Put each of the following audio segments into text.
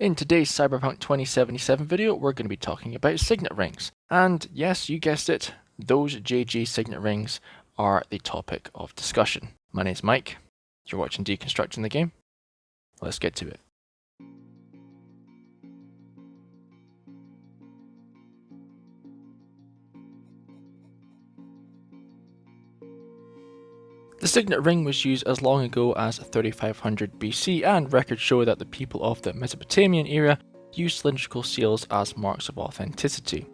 In today's Cyberpunk 2077 video, we're going to be talking about signet rings. And yes, you guessed it, those JG signet rings are the topic of discussion. My name's Mike, you're watching Deconstructing the Game. Let's get to it. The signet ring was used as long ago as 3500 BC, and records show that the people of the Mesopotamian era used cylindrical seals as marks of authenticity.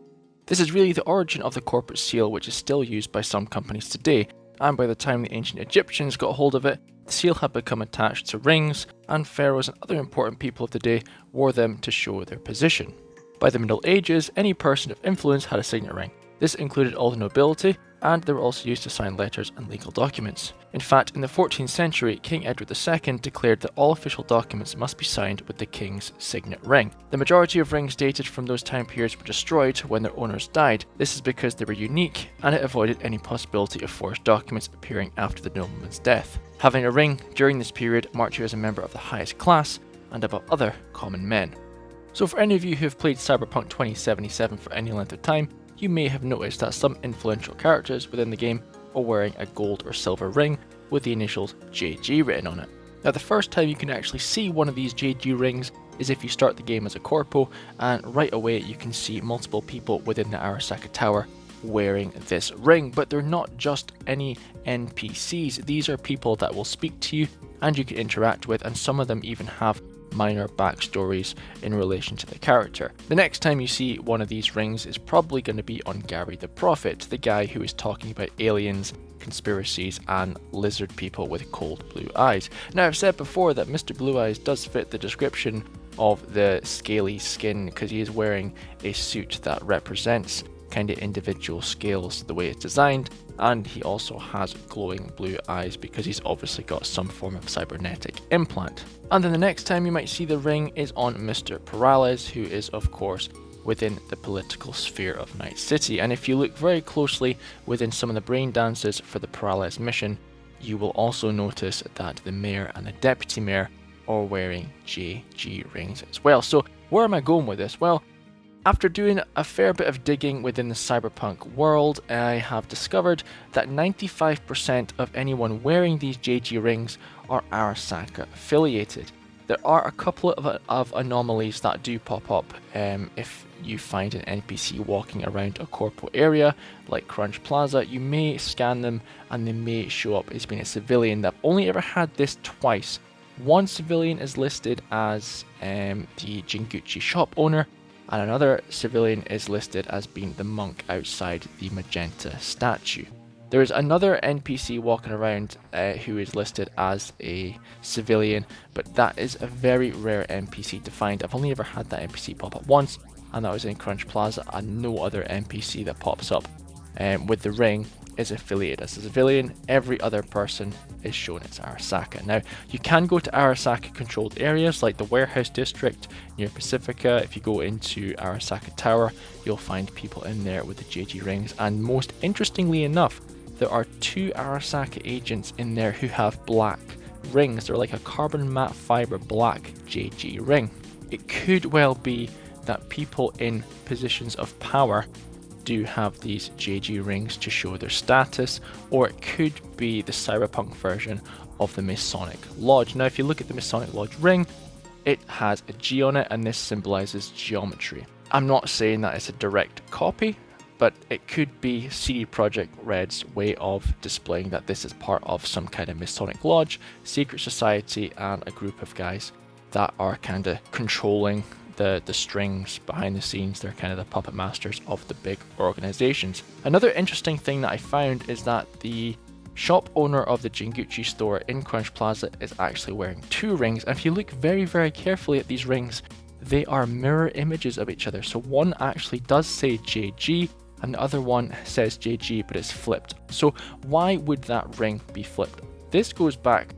This is really the origin of the corporate seal, which is still used by some companies today, and by the time the ancient Egyptians got hold of it, the seal had become attached to rings, and pharaohs and other important people of the day wore them to show their position. By the Middle Ages, any person of influence had a signet ring. This included all the nobility, and they were also used to sign letters and legal documents. In fact, in the 14th century, King Edward II declared that all official documents must be signed with the king's signet ring. The majority of rings dated from those time periods were destroyed when their owners died. This is because they were unique, and it avoided any possibility of forged documents appearing after the nobleman's death. Having a ring during this period marked you as a member of the highest class, and above other common men. So for any of you who have played Cyberpunk 2077 for any length of time, you may have noticed that some influential characters within the game are wearing a gold or silver ring with the initials JG written on it. Now the first time you can actually see one of these JG rings is if you start the game as a corpo, and right away you can see multiple people within the Arasaka Tower wearing this ring, but they're not just any NPCs. These are people that will speak to you and you can interact with, and some of them even have minor backstories in relation to the character. The next time you see one of these rings is probably going to be on Gary the Prophet, the guy who is talking about aliens, conspiracies, and lizard people with cold blue eyes. Now I've said before that Mr. Blue Eyes does fit the description of the scaly skin because he is wearing a suit that represents kind of individual scales the way it's designed, and he also has glowing blue eyes because he's obviously got some form of cybernetic implant. And then the next time you might see the ring is on Mr. Perales, who is of course within the political sphere of Night City, and if you look very closely within some of the brain dances for the Perales mission, you will also notice that the mayor and the deputy mayor are wearing JG rings as well. So where am I going with this? Well, after doing a fair bit of digging within the cyberpunk world, I have discovered that 95% of anyone wearing these JG rings are Arasaka affiliated. There are a couple of anomalies that do pop up if you find an NPC walking around a corporate area like Crunch Plaza. You may scan them and they may show up as being a civilian. I've only ever had this twice. One civilian is listed as the Jinguji shop owner, and another civilian is listed as being the monk outside the magenta statue. There is another NPC walking around who is listed as a civilian, but that is a very rare NPC to find. I've only ever had that NPC pop up once, and that was in Crunch Plaza, and no other NPC that pops up with the ring is affiliated as a civilian. Every other person is shown as Arasaka. Now, you can go to Arasaka controlled areas like the warehouse district near Pacifica. If you go into Arasaka Tower, you'll find people in there with the JG rings, and most interestingly enough, there are 2 Arasaka agents in there who have black rings. They're like a carbon matte fiber black JG ring. It could well be that people in positions of power do have these JG rings to show their status, or it could be the cyberpunk version of the Masonic Lodge. Now if you look at the Masonic Lodge ring, it has a G on it, and this symbolizes geometry. I'm not saying that it's a direct copy, but it could be CD Projekt Red's way of displaying that this is part of some kind of Masonic Lodge, secret society, and a group of guys that are kind of controlling the strings behind the scenes. They're kind of the puppet masters of the big organizations. Another interesting thing that I found is that the shop owner of the Jinguji store in Crunch Plaza is actually wearing 2 rings, and if you look very, very carefully at these rings, they are mirror images of each other. So one actually does say JG, and the other one says JG, but it's flipped. So why would that ring be flipped? This goes back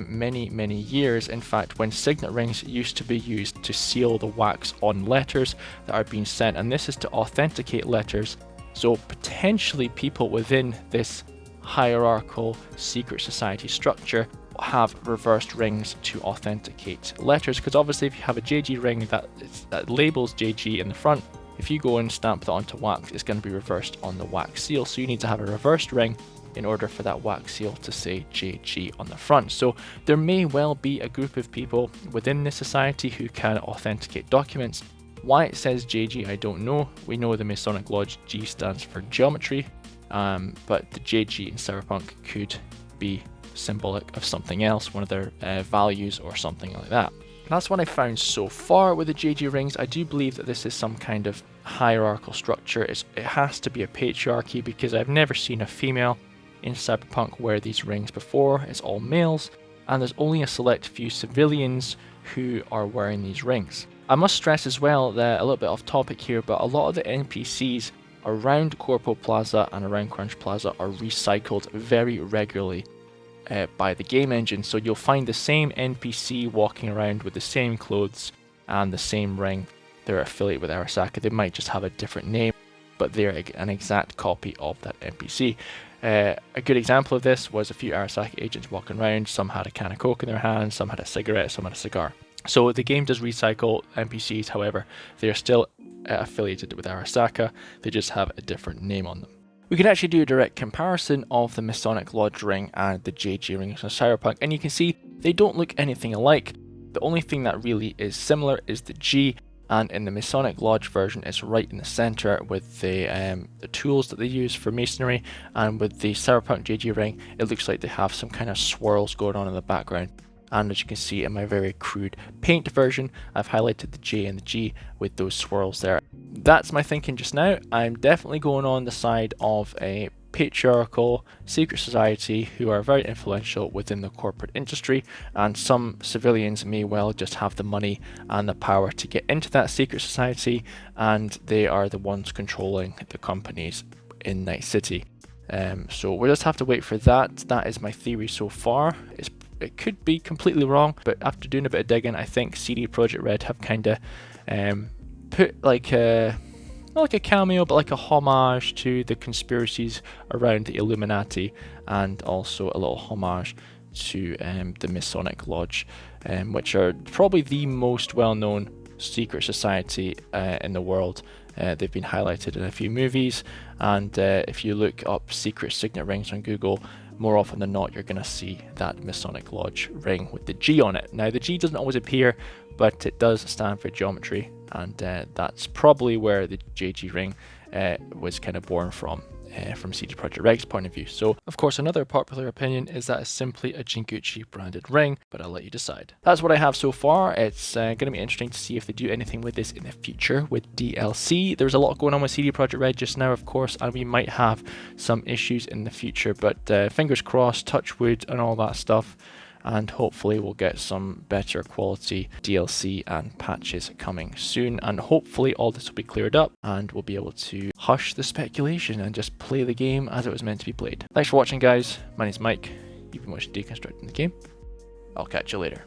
many years. In fact, when signet rings used to be used to seal the wax on letters that are being sent, and this is to authenticate letters. So potentially people within this hierarchical secret society structure have reversed rings to authenticate letters, because obviously if you have a JG ring that labels JG in the front, if you go and stamp that onto wax, it's going to be reversed on the wax seal. So you need to have a reversed ring in order for that wax seal to say JG on the front. So there may well be a group of people within this society who can authenticate documents. Why it says JG, I don't know. We know the Masonic Lodge G stands for geometry, but the JG in Cyberpunk could be symbolic of something else, one of their values or something like that. That's what I found so far with the JG rings. I do believe that this is some kind of hierarchical structure. It has to be a patriarchy, because I've never seen a female in Cyberpunk wear these rings before. It's all males, and there's only a select few civilians who are wearing these rings. I must stress as well that, a little bit off topic here, but a lot of the NPCs around Corpo Plaza and around Crunch Plaza are recycled very regularly by the game engine. So you'll find the same NPC walking around with the same clothes and the same ring. They're affiliated with Arasaka. They might just have a different name, but they're an exact copy of that NPC. A good example of this was a few Arasaka agents walking around. Some had a can of Coke in their hand, some had a cigarette, some had a cigar. So the game does recycle NPCs, however, they are still affiliated with Arasaka. They just have a different name on them. We can actually do a direct comparison of the Masonic Lodge ring and the JG rings in Cyberpunk, and you can see they don't look anything alike. The only thing that really is similar is the G, and in the Masonic Lodge version it's right in the center with the tools that they use for masonry, and with the Cyberpunk JG ring it looks like they have some kind of swirls going on in the background. And as you can see in my very crude paint version, I've highlighted the J and the G with those swirls there. That's my thinking just now. I'm definitely going on the side of a patriarchal secret society who are very influential within the corporate industry, and some civilians may well just have the money and the power to get into that secret society, and they are the ones controlling the companies in Night City. So we'll just have to wait for that. That is my theory so far. It could be completely wrong, but after doing a bit of digging, I think CD Projekt Red have kind of put like not like a cameo, but like a homage to the conspiracies around the Illuminati, and also a little homage to the Masonic Lodge, which are probably the most well-known secret society in the world. They've been highlighted in a few movies, and if you look up secret signet rings on Google, more often than not you're going to see that Masonic Lodge ring with the G on it. Now the G doesn't always appear, but it does stand for geometry, and that's probably where the JG ring was kind of born from CD Projekt Red's point of view. So of course another popular opinion is that it's simply a Jinguji branded ring, but I'll let you decide. That's what I have so far. It's going to be interesting to see if they do anything with this in the future with DLC. There's a lot going on with CD Projekt Red just now, of course, and we might have some issues in the future, but fingers crossed, touch wood and all that stuff, and hopefully we'll get some better quality DLC and patches coming soon, and hopefully all this will be cleared up and we'll be able to hush the speculation and just play the game as it was meant to be played. Thanks for watching, guys. My name's Mike. You've been watching Deconstructing the Game. I'll catch you later.